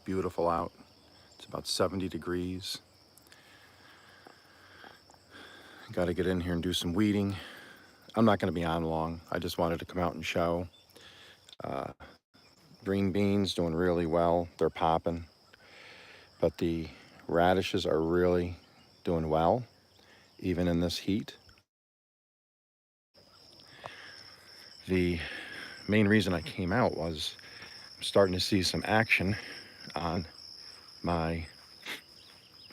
beautiful out. It's about 70 degrees. Got to get in here and do some weeding. I'm not going to be on long. I just wanted to come out and show. Green beans doing really well. They're popping. But the radishes are really doing well, even in this heat. The main reason I came out was I'm starting to see some action on my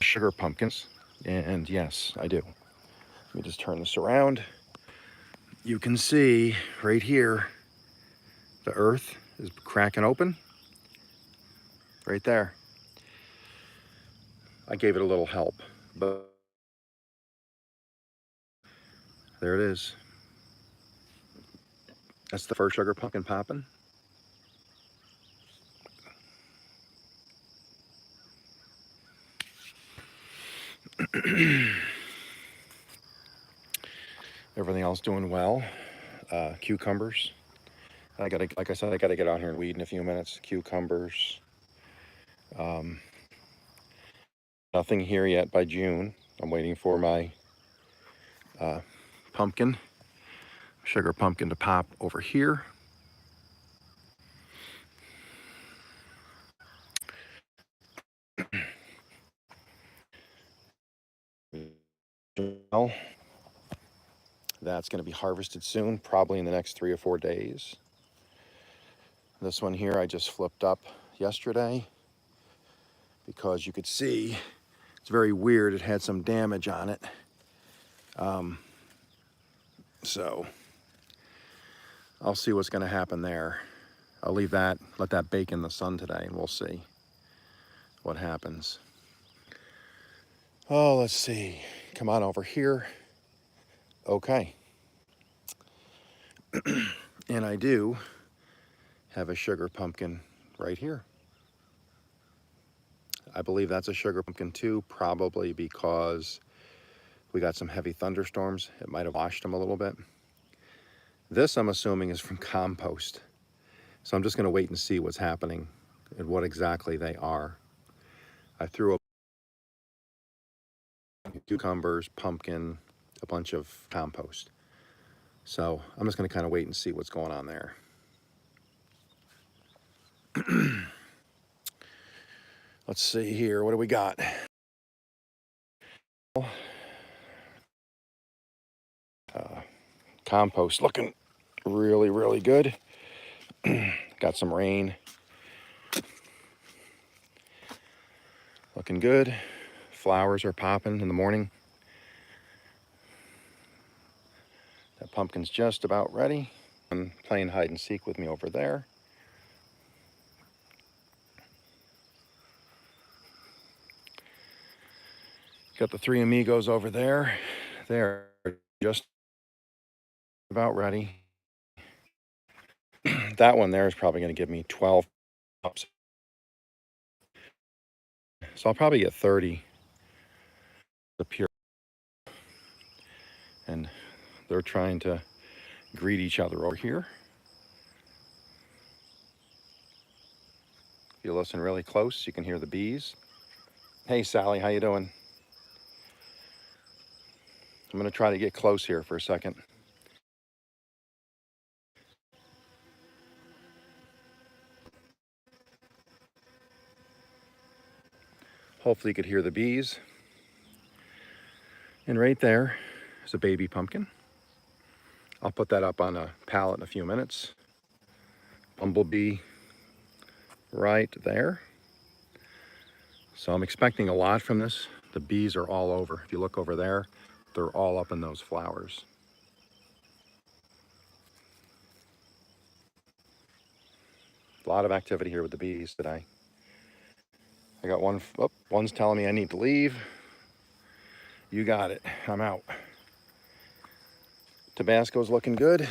sugar pumpkins. And yes, I do. Let me just turn this around. You can see right here, the earth is cracking open. Right there. I gave it a little help, but there it is. That's the first sugar pumpkin popping. Everything else doing well. Cucumbers. Like I said, I gotta get out here and weed in a few minutes. Cucumbers. Nothing here yet by June. I'm waiting for my pumpkin, sugar pumpkin to pop over here. Well, that's going to be harvested soon, probably in the next 3 or 4 days. This one here I just flipped up yesterday because you could see it's very weird. It had some damage on it. So I'll see what's going to happen there. I'll leave that, let that bake in the sun today, and we'll see what happens. Oh, let's see. Come on over here. Okay. And I do have a sugar pumpkin right here. I believe that's a sugar pumpkin too, probably because we got some heavy thunderstorms. It might have washed them a little bit. This, I'm assuming, is from compost. So I'm just going to wait and see what's happening and what exactly they are. I threw a cucumbers, pumpkin, a bunch of compost. So I'm just going to kind of wait and see what's going on there. Let's see here. What do we got? Compost looking really, really good. Got some rain. Looking good. Flowers are popping in the morning. That pumpkin's just about ready. I'm playing hide and seek with me over there. Got the three amigos over there. They're just about ready. That one there is probably going to give me 12 pups. So I'll probably get 30 up here. And they're trying to greet each other over here. If you listen really close, you can hear the bees. Hey Sally, how you doing? I'm going to try to get close here for a second. Hopefully you could hear the bees. And right there is a baby pumpkin. I'll put that up on a pallet in a few minutes. Bumblebee right there. So I'm expecting a lot from this. The bees are all over. If you look over there, they're all up in those flowers. A lot of activity here with the bees today. I got one, oh, one's telling me I need to leave. You got it, I'm out. Tabasco's looking good.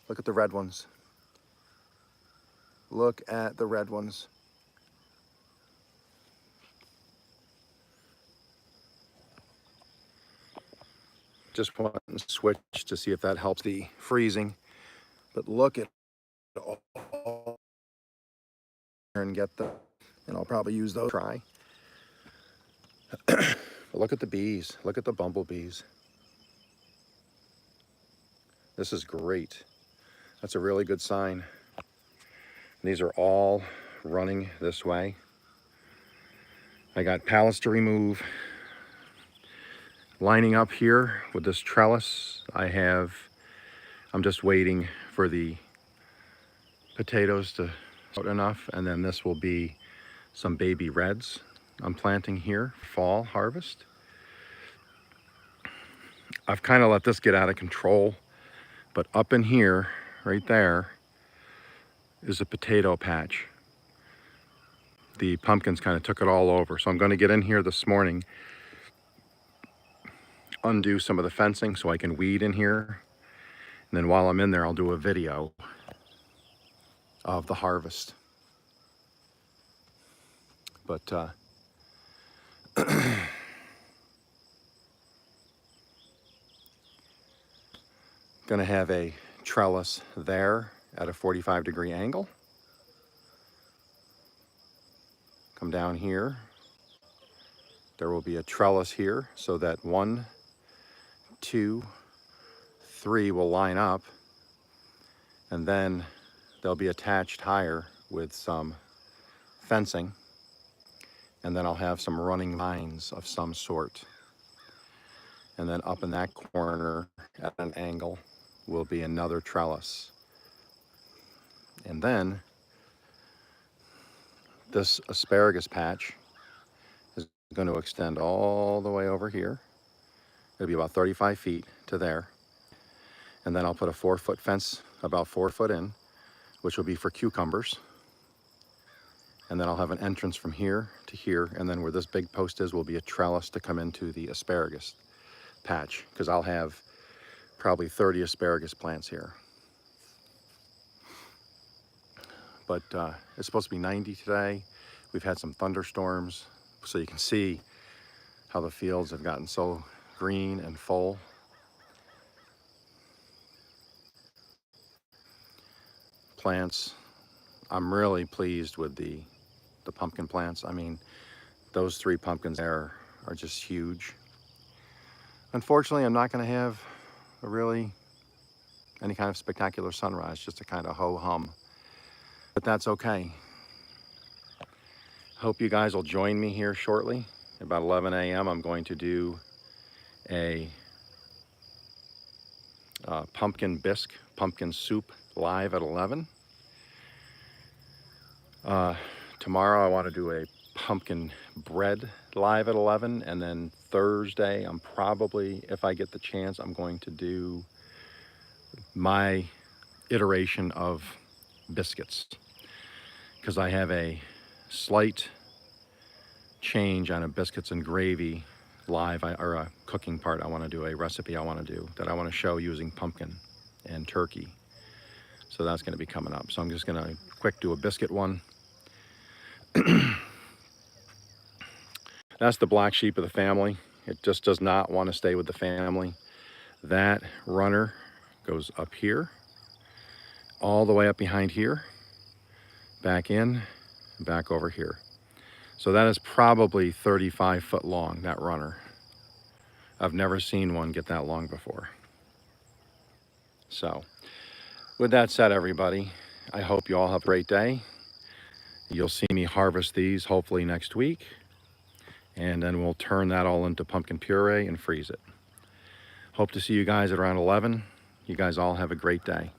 Look at the red ones. Look at the red ones. Just want to switch to see if that helps the freezing. But look at all and get them, and I'll probably use those. Try. But look at the bees. Look at the bumblebees. This is great. That's a really good sign. These are all running this way. I got pallets to remove. Lining up here with this trellis, I'm just waiting for the potatoes to out enough, and then this will be some baby reds I'm planting here, fall harvest. I've kind of let this get out of control, but up in here, right there, is a potato patch. The pumpkins kind of took it all over, so I'm going to get in here this morning, undo some of the fencing so I can weed in here, and then while I'm in there I'll do a video of the harvest. But gonna have a trellis there at a 45-degree angle. Come down here. There will be a trellis here so that 1, 2, 3 will line up, and then they'll be attached higher with some fencing, and then I'll have some running vines of some sort. And then up in that corner at an angle will be another trellis. And then this asparagus patch is going to extend all the way over here. It'll be about 35 feet to there. And then I'll put a 4-foot fence about 4 foot in, which will be for cucumbers. And then I'll have an entrance from here to here, and then where this big post is will be a trellis to come into the asparagus patch, because I'll have probably 30 asparagus plants here. But it's supposed to be 90 today. We've had some thunderstorms, so you can see how the fields have gotten so green and full. Plants, I'm really pleased with the pumpkin plants. I mean, those 3 pumpkins there are just huge. Unfortunately, I'm not going to have any kind of spectacular sunrise, just a kind of ho-hum. But that's okay. Hope you guys will join me here shortly. About 11 a.m. I'm going to do a pumpkin bisque, pumpkin soup live at 11. Tomorrow I want to do a pumpkin bread live at 11, and then Thursday I'm probably, if I get the chance, I'm going to do my iteration of biscuits, because I have a slight change on a biscuits and gravy live, or a cooking part. I want to do a recipe I want to do that I want to show using pumpkin and turkey. So that's going to be coming up. So I'm just going to quick do a biscuit one. That's the black sheep of the family. It just does not want to stay with the family. That runner goes up here, all the way up behind here, back in, back over here. So that is probably 35 foot long, that runner. I've never seen one get that long before. So with that said, everybody, I hope you all have a great day. You'll see me harvest these hopefully next week, and then we'll turn that all into pumpkin puree and freeze it. Hope to see you guys at around 11. You guys all have a great day.